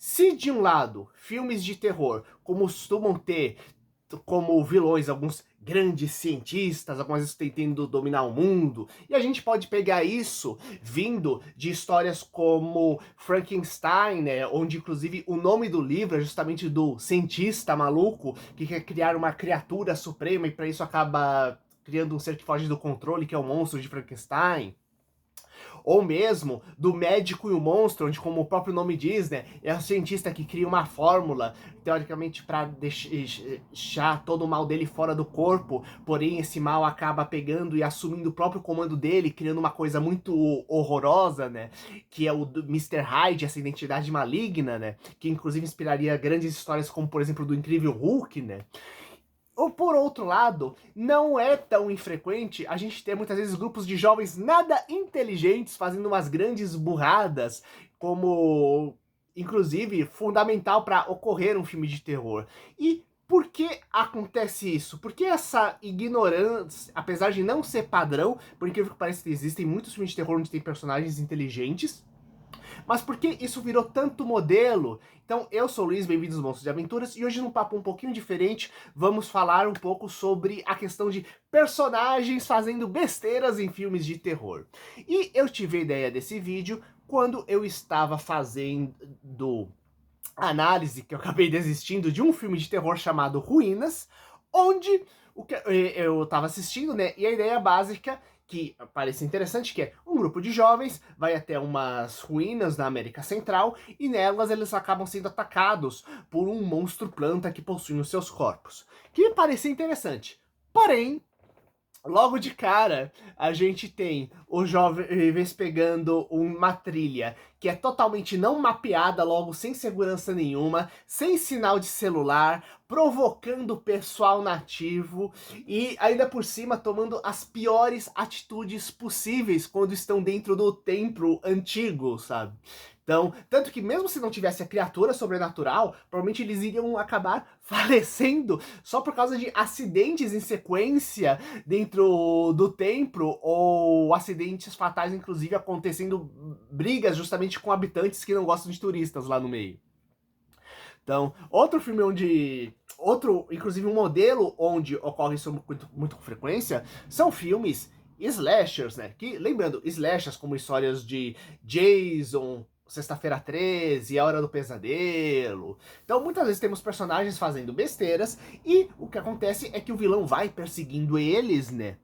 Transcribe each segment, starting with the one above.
Se de um lado, filmes de terror costumam ter como vilões alguns grandes cientistas, algumas vezes tentando dominar o mundo, e a gente pode pegar isso vindo de histórias como Frankenstein, né, onde inclusive o nome do livro é justamente do cientista maluco que quer criar uma criatura suprema e para isso acaba criando um ser que foge do controle, que é o monstro de Frankenstein. Ou mesmo do médico e o monstro, onde, como o próprio nome diz, né, é o cientista que cria uma fórmula, teoricamente, para deixar todo o mal dele fora do corpo, porém esse mal acaba pegando e assumindo o próprio comando dele, criando uma coisa muito horrorosa, né, que é o do Mr. Hyde, essa identidade maligna, né, que inclusive inspiraria grandes histórias como, por exemplo, do Incrível Hulk, né. Ou por outro lado, não é tão infrequente a gente ter muitas vezes grupos de jovens nada inteligentes fazendo umas grandes burradas, como inclusive fundamental para ocorrer um filme de terror. E por que acontece isso? Por que essa ignorância, apesar de não ser padrão, por incrível que pareça, existem muitos filmes de terror onde tem personagens inteligentes, mas por que isso virou tanto modelo? Então, eu sou o Luiz, bem-vindos aos Monstros de Aventuras, e hoje num papo um pouquinho diferente, vamos falar um pouco sobre a questão de personagens fazendo besteiras em filmes de terror. E eu tive a ideia desse vídeo quando eu estava fazendo análise, que eu acabei desistindo, de um filme de terror chamado Ruínas, onde eu estava assistindo, né, e a ideia básica que parece interessante, que é um grupo de jovens vai até umas ruínas na América Central e nelas eles acabam sendo atacados por um monstro planta que possui os seus corpos. Que me parecia interessante. Porém, logo de cara, a gente tem os jovens pegando uma trilha que é totalmente não mapeada, logo sem segurança nenhuma, sem sinal de celular, provocando o pessoal nativo e ainda por cima tomando as piores atitudes possíveis quando estão dentro do templo antigo, sabe? Então, tanto que mesmo se não tivesse a criatura sobrenatural, provavelmente eles iriam acabar falecendo só por causa de acidentes em sequência dentro do templo, ou acidentes fatais, inclusive acontecendo brigas justamente com habitantes que não gostam de turistas lá no meio. Então, outro filme onde. Outro, inclusive um modelo onde ocorre isso muito com frequência, são filmes slashers, né? Que, lembrando, slashers como histórias de Jason, Sexta-feira 13, A Hora do Pesadelo. Então, muitas vezes temos personagens fazendo besteiras e o que acontece é que o vilão vai perseguindo eles, né?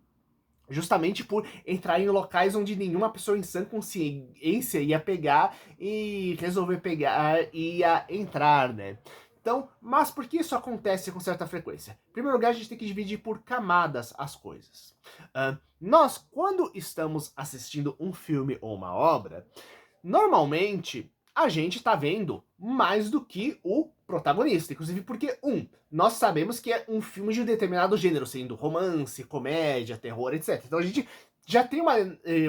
Justamente por entrar em locais onde nenhuma pessoa em sã consciência ia pegar e resolver pegar e ia entrar, né? Então, mas por que isso acontece com certa frequência? Em primeiro lugar, a gente tem que dividir por camadas as coisas. Nós, quando estamos assistindo um filme ou uma obra, normalmente a gente tá vendo mais do que o protagonista, inclusive porque, nós sabemos que é um filme de um determinado gênero, sendo romance, comédia, terror, etc. Então a gente já tem uma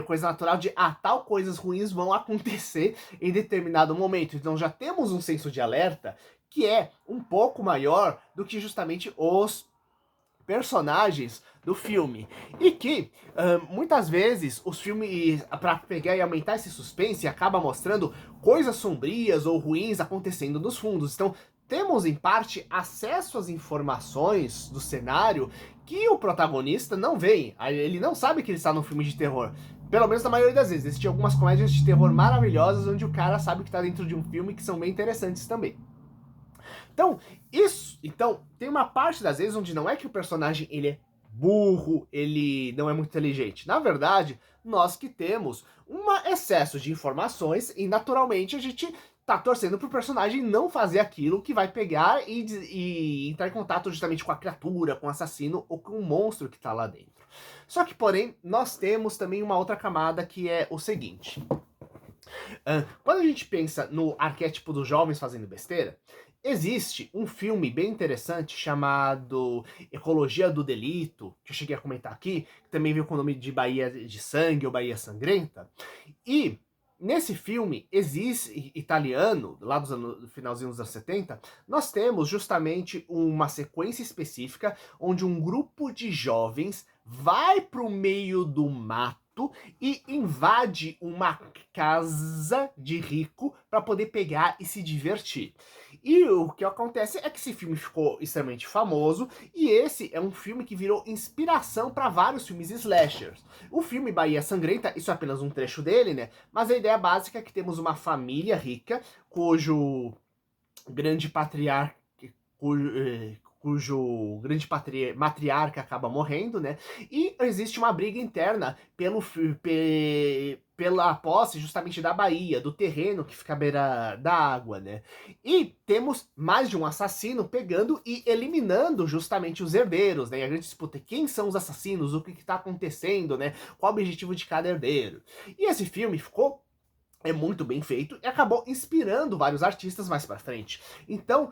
coisa natural de, tal coisas ruins vão acontecer em determinado momento. Então já temos um senso de alerta que é um pouco maior do que justamente os personagens do filme. E que muitas vezes os filmes, para pegar e aumentar esse suspense, acaba mostrando coisas sombrias ou ruins acontecendo nos fundos. Então, temos em parte acesso às informações do cenário que o protagonista não vê. Ele não sabe que ele está num filme de terror. Pelo menos na maioria das vezes. Existem algumas comédias de terror maravilhosas onde o cara sabe que está dentro de um filme que são bem interessantes também. Então, tem uma parte das vezes onde não é que o personagem ele é burro, ele não é muito inteligente. Na verdade, nós que temos um excesso de informações e naturalmente a gente tá torcendo pro personagem não fazer aquilo que vai pegar e entrar em contato justamente com a criatura, com o assassino ou com o monstro que tá lá dentro. Só que, porém, nós temos também uma outra camada que é o seguinte. Quando a gente pensa no arquétipo dos jovens fazendo besteira, existe um filme bem interessante chamado Ecologia do Delito, que eu cheguei a comentar aqui, que também veio com o nome de Bahia de Sangue ou Bahia Sangrenta. E nesse filme existe italiano, lá do finalzinho dos anos 70, nós temos justamente uma sequência específica onde um grupo de jovens vai para o meio do mato mato e invade uma casa de rico para poder pegar e se divertir. E o que acontece é que esse filme ficou extremamente famoso e esse é um filme que virou inspiração para vários filmes slashers. O filme Bahia Sangrenta, isso é apenas um trecho dele, né? Mas a ideia básica é que temos uma família rica cujo grande patriarca, cujo grande matriarca acaba morrendo, né? E existe uma briga interna pela posse justamente da Bahia, do terreno que fica à beira da água, né? E temos mais de um assassino pegando e eliminando justamente os herdeiros, né? E a grande disputa é quem são os assassinos, o que está acontecendo, né? Qual o objetivo de cada herdeiro. E esse filme ficou muito bem feito e acabou inspirando vários artistas mais pra frente. Então,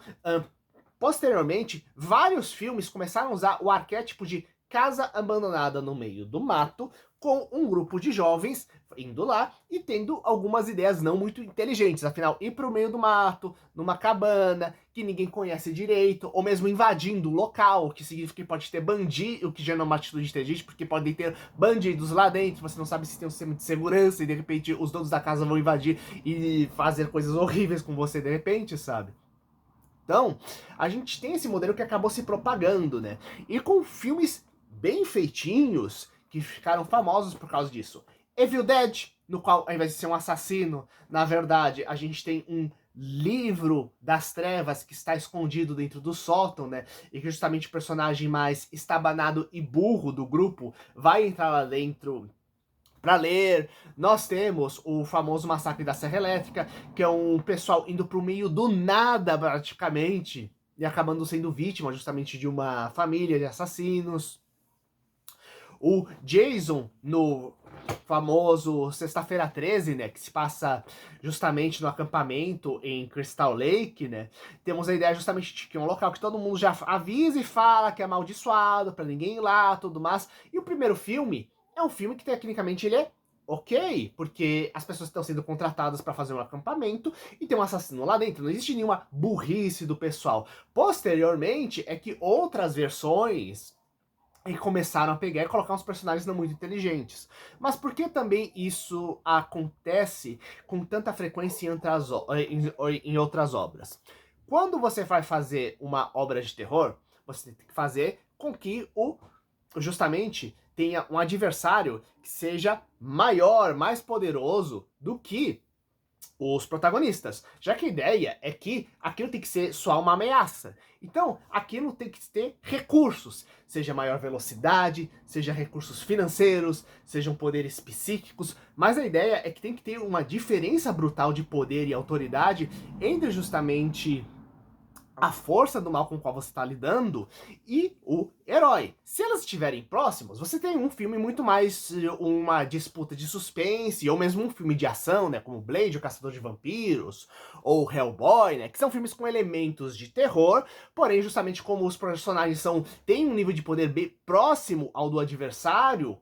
posteriormente, vários filmes começaram a usar o arquétipo de casa abandonada no meio do mato, com um grupo de jovens indo lá e tendo algumas ideias não muito inteligentes. Afinal, ir para o meio do mato, numa cabana, que ninguém conhece direito, ou mesmo invadindo o local, o que significa que pode ter bandido, o que já não é uma atitude inteligente, porque podem ter bandidos lá dentro, você não sabe se tem um sistema de segurança, e de repente os donos da casa vão invadir e fazer coisas horríveis com você de repente, sabe? Então, a gente tem esse modelo que acabou se propagando, né? E com filmes bem feitinhos, que ficaram famosos por causa disso. Evil Dead, no qual, ao invés de ser um assassino, na verdade, a gente tem um livro das trevas que está escondido dentro do sótão, né? E que justamente o personagem mais estabanado e burro do grupo vai entrar lá dentro para ler. Nós temos o famoso Massacre da Serra Elétrica, que é um pessoal indo pro meio do nada, praticamente, e acabando sendo vítima justamente de uma família de assassinos. O Jason, no famoso Sexta-feira 13, né, que se passa justamente no acampamento em Crystal Lake, né, temos a ideia justamente de que é um local que todo mundo já avisa e fala que é amaldiçoado, pra ninguém ir lá, tudo mais. E o primeiro filme é um filme que tecnicamente ele é ok, porque as pessoas estão sendo contratadas para fazer um acampamento e tem um assassino lá dentro, não existe nenhuma burrice do pessoal. Posteriormente é que outras versões e começaram a pegar e colocar uns personagens não muito inteligentes. Mas por que também isso acontece com tanta frequência em outras obras? Quando você vai fazer uma obra de terror, você tem que fazer com que justamente tenha um adversário que seja maior, mais poderoso do que os protagonistas, já que a ideia é que aquilo tem que ser só uma ameaça. Então, aquilo tem que ter recursos, seja maior velocidade, seja recursos financeiros, sejam poderes psíquicos, mas a ideia é que tem que ter uma diferença brutal de poder e autoridade entre justamente a força do mal com o qual você está lidando e o herói. Se elas estiverem próximos, você tem um filme muito mais uma disputa de suspense, ou mesmo um filme de ação, né, como Blade, o Caçador de Vampiros, ou Hellboy, né, que são filmes com elementos de terror, porém justamente como os personagens têm um nível de poder bem próximo ao do adversário,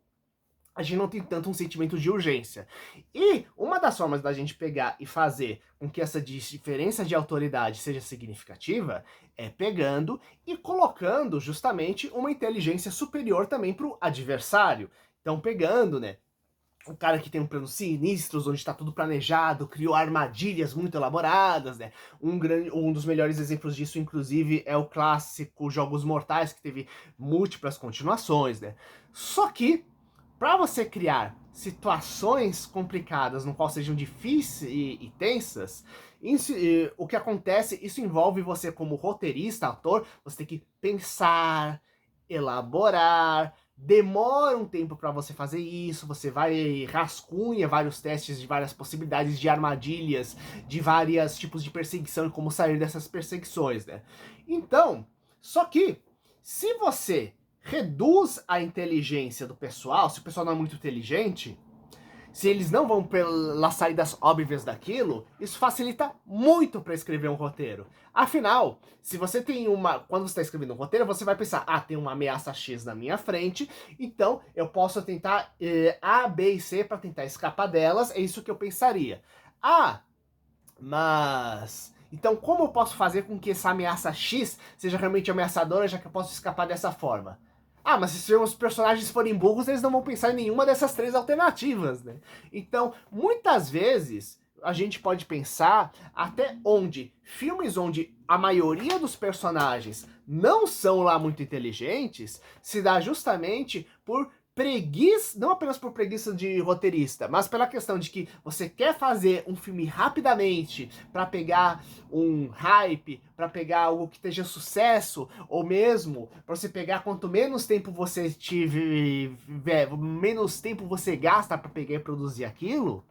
a gente não tem tanto um sentimento de urgência. E uma das formas da gente pegar e fazer com que essa diferença de autoridade seja significativa é pegando e colocando justamente uma inteligência superior também para o adversário. Então pegando, né, um cara que tem um plano sinistros, onde está tudo planejado, criou armadilhas muito elaboradas, né? Um dos melhores exemplos disso, inclusive, é o clássico Jogos Mortais, que teve múltiplas continuações, né? Só que para você criar situações complicadas, no qual sejam difíceis e tensas, o que acontece, isso envolve você como roteirista, ator, você tem que pensar, elaborar, demora um tempo para você fazer isso, você vai rascunha vários testes de várias possibilidades de armadilhas, de vários tipos de perseguição e como sair dessas perseguições, né? Então, só que se você reduz a inteligência do pessoal, se o pessoal não é muito inteligente, se eles não vão pelas saídas óbvias daquilo, isso facilita muito para escrever um roteiro. Afinal, se você tem quando você está escrevendo um roteiro, você vai pensar, tem uma ameaça X na minha frente, então eu posso tentar A, B e C para tentar escapar delas, é isso que eu pensaria. Mas então como eu posso fazer com que essa ameaça X seja realmente ameaçadora, já que eu posso escapar dessa forma? Ah, mas se os personagens forem burros, eles não vão pensar em nenhuma dessas três alternativas, né? Então, muitas vezes, a gente pode pensar até onde filmes onde a maioria dos personagens não são lá muito inteligentes, se dá justamente por preguiça, não apenas por preguiça de roteirista, mas pela questão de que você quer fazer um filme rapidamente para pegar um hype, para pegar algo que esteja sucesso, ou mesmo para você pegar quanto menos tempo você tiver, menos tempo você gasta para pegar e produzir aquilo,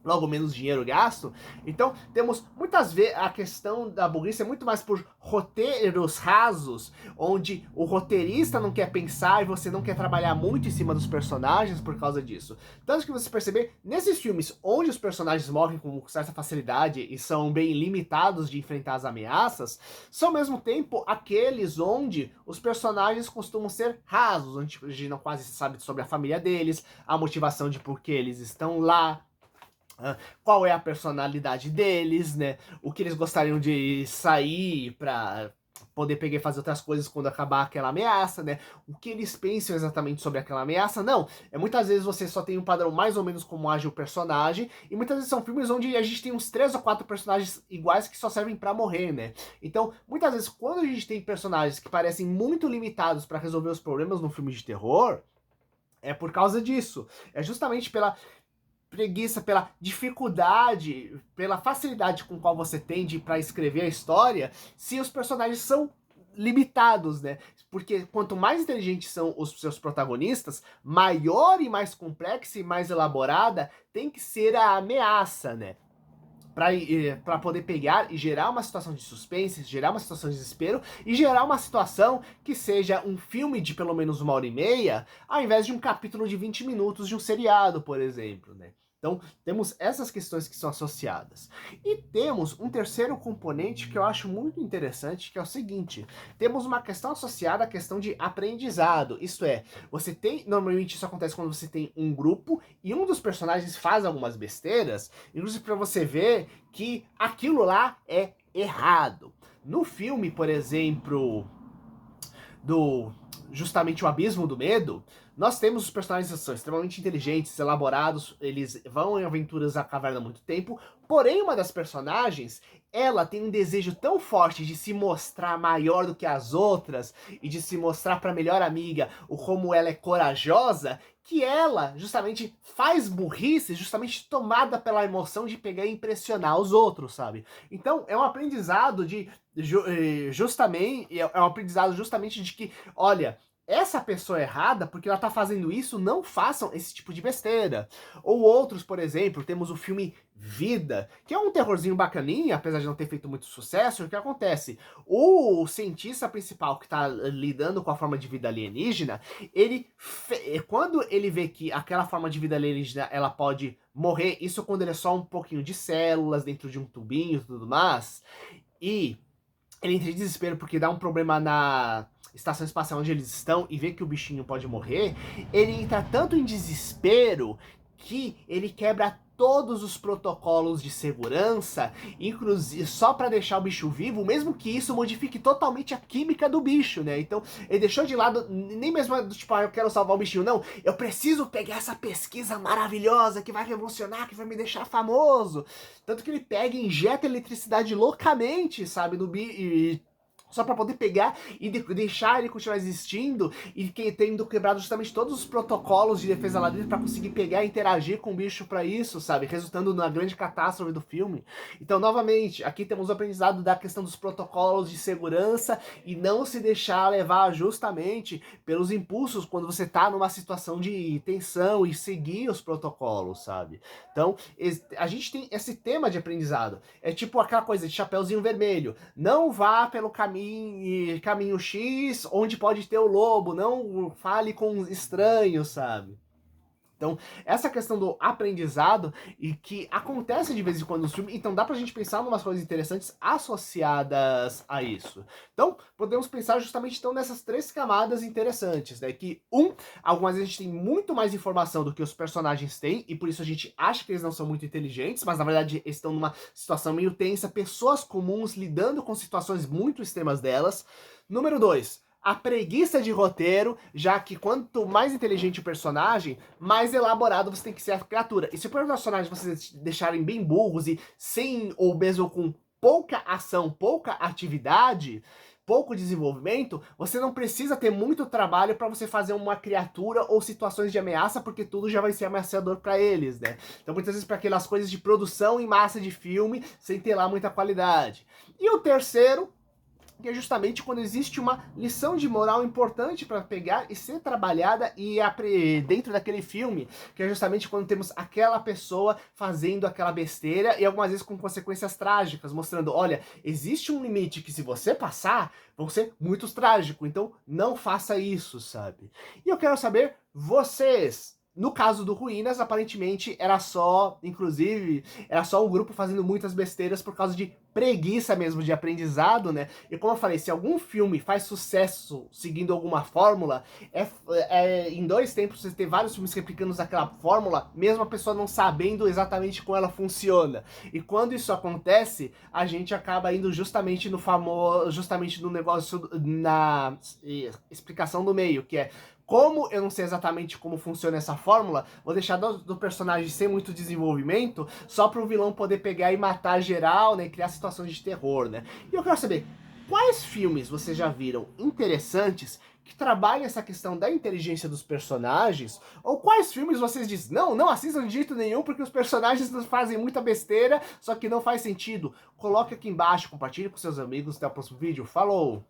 logo menos dinheiro gasto. Então temos muitas vezes a questão da burrice é muito mais por roteiros rasos, onde o roteirista não quer pensar e você não quer trabalhar muito em cima dos personagens por causa disso. Tanto que você perceber, nesses filmes onde os personagens morrem com certa facilidade e são bem limitados de enfrentar as ameaças, são ao mesmo tempo aqueles onde os personagens costumam ser rasos, onde a gente não quase sabe sobre a família deles, a motivação de por que eles estão lá, qual é a personalidade deles, né? O que eles gostariam de sair pra poder pegar e fazer outras coisas quando acabar aquela ameaça, né? O que eles pensam exatamente sobre aquela ameaça. Não, muitas vezes você só tem um padrão mais ou menos como age o personagem, e muitas vezes são filmes onde a gente tem uns 3 ou 4 personagens iguais que só servem pra morrer, né? Então, muitas vezes, quando a gente tem personagens que parecem muito limitados pra resolver os problemas no filme de terror, é por causa disso. É justamente pela preguiça, pela dificuldade, pela facilidade com qual você tende para escrever a história, se os personagens são limitados, né? Porque quanto mais inteligentes são os seus protagonistas, maior e mais complexa e mais elaborada tem que ser a ameaça, né? Para poder pegar e gerar uma situação de suspense, gerar uma situação de desespero e gerar uma situação que seja um filme de pelo menos 1h30, ao invés de um capítulo de 20 minutos de um seriado, por exemplo, né? Então, temos essas questões que são associadas. E temos um terceiro componente que eu acho muito interessante, que é o seguinte: temos uma questão associada à questão de aprendizado. Isto é, você tem, normalmente isso acontece quando você tem um grupo e um dos personagens faz algumas besteiras, inclusive para você ver que aquilo lá é errado. No filme, por exemplo, do justamente o Abismo do Medo, nós temos os personagens que são extremamente inteligentes, elaborados, eles vão em aventuras à caverna há muito tempo, porém uma das personagens, ela tem um desejo tão forte de se mostrar maior do que as outras e de se mostrar para a melhor amiga o como ela é corajosa, que ela justamente faz burrice, justamente tomada pela emoção de pegar e impressionar os outros, sabe? Então é um aprendizado de justamente é um aprendizado justamente de que, olha, essa pessoa é errada porque ela tá fazendo isso, não façam esse tipo de besteira. Ou outros, por exemplo, temos o filme Vida, que é um terrorzinho bacaninha, apesar de não ter feito muito sucesso. O que acontece? O cientista principal que tá lidando com a forma de vida alienígena, quando ele vê que aquela forma de vida alienígena ela pode morrer, isso quando ele é só um pouquinho de células dentro de um tubinho e tudo mais, e ele entra em desespero porque dá um problema na estação espacial onde eles estão e vê que o bichinho pode morrer, ele entra tanto em desespero que ele quebra todos os protocolos de segurança, inclusive só para deixar o bicho vivo, mesmo que isso modifique totalmente a química do bicho, né? Então, ele deixou de lado, nem mesmo tipo, eu quero salvar o bichinho, não. Eu preciso pegar essa pesquisa maravilhosa que vai revolucionar, que vai me deixar famoso. Tanto que ele pega e injeta eletricidade loucamente, sabe, no bicho, só para poder pegar e deixar ele continuar existindo e tendo quebrado justamente todos os protocolos de defesa lá dentro para conseguir pegar e interagir com o bicho para isso, sabe? Resultando na grande catástrofe do filme. Então, novamente, aqui temos o aprendizado da questão dos protocolos de segurança e não se deixar levar justamente pelos impulsos quando você tá numa situação de tensão e seguir os protocolos, sabe? Então, a gente tem esse tema de aprendizado. É tipo aquela coisa de Chapeuzinho Vermelho. Não vá pelo caminho X, onde pode ter o lobo, não fale com estranhos, sabe? Então, essa questão do aprendizado e que acontece de vez em quando no filme, então dá pra gente pensar em umas coisas interessantes associadas a isso. Então, podemos pensar justamente então nessas três camadas interessantes, né? Que algumas vezes a gente tem muito mais informação do que os personagens têm e por isso a gente acha que eles não são muito inteligentes, mas na verdade eles estão numa situação meio tensa, pessoas comuns lidando com situações muito extremas delas. Número 2, a preguiça de roteiro, já que quanto mais inteligente o personagem, mais elaborado você tem que ser a criatura. E se o personagem vocês deixarem bem burros e sem, ou mesmo com pouca ação, pouca atividade, pouco desenvolvimento, você não precisa ter muito trabalho para você fazer uma criatura ou situações de ameaça, porque tudo já vai ser ameaçador para eles, né? Então muitas vezes para aquelas coisas de produção em massa de filme, sem ter lá muita qualidade. E o terceiro, que é justamente quando existe uma lição de moral importante para pegar e ser trabalhada e dentro daquele filme, que é justamente quando temos aquela pessoa fazendo aquela besteira e algumas vezes com consequências trágicas, mostrando, olha, existe um limite que se você passar, vão ser muito trágico, então não faça isso, sabe? E eu quero saber, vocês, no caso do Ruínas, aparentemente era só, inclusive, era só um grupo fazendo muitas besteiras por causa de preguiça mesmo de aprendizado, né? E como eu falei, se algum filme faz sucesso seguindo alguma fórmula, em 2 tempos você ter vários filmes replicando aquela fórmula, mesmo a pessoa não sabendo exatamente como ela funciona. E quando isso acontece, a gente acaba indo justamente no famoso, justamente no negócio, na explicação do meio, que é como eu não sei exatamente como funciona essa fórmula, vou deixar do personagem sem muito desenvolvimento, só para o vilão poder pegar e matar geral, né, e criar situações de terror, né. E eu quero saber, quais filmes vocês já viram interessantes que trabalham essa questão da inteligência dos personagens, ou quais filmes vocês dizem, não, não assistam de jeito nenhum porque os personagens nos fazem muita besteira, só que não faz sentido? Coloque aqui embaixo, compartilhe com seus amigos, até o próximo vídeo, falou!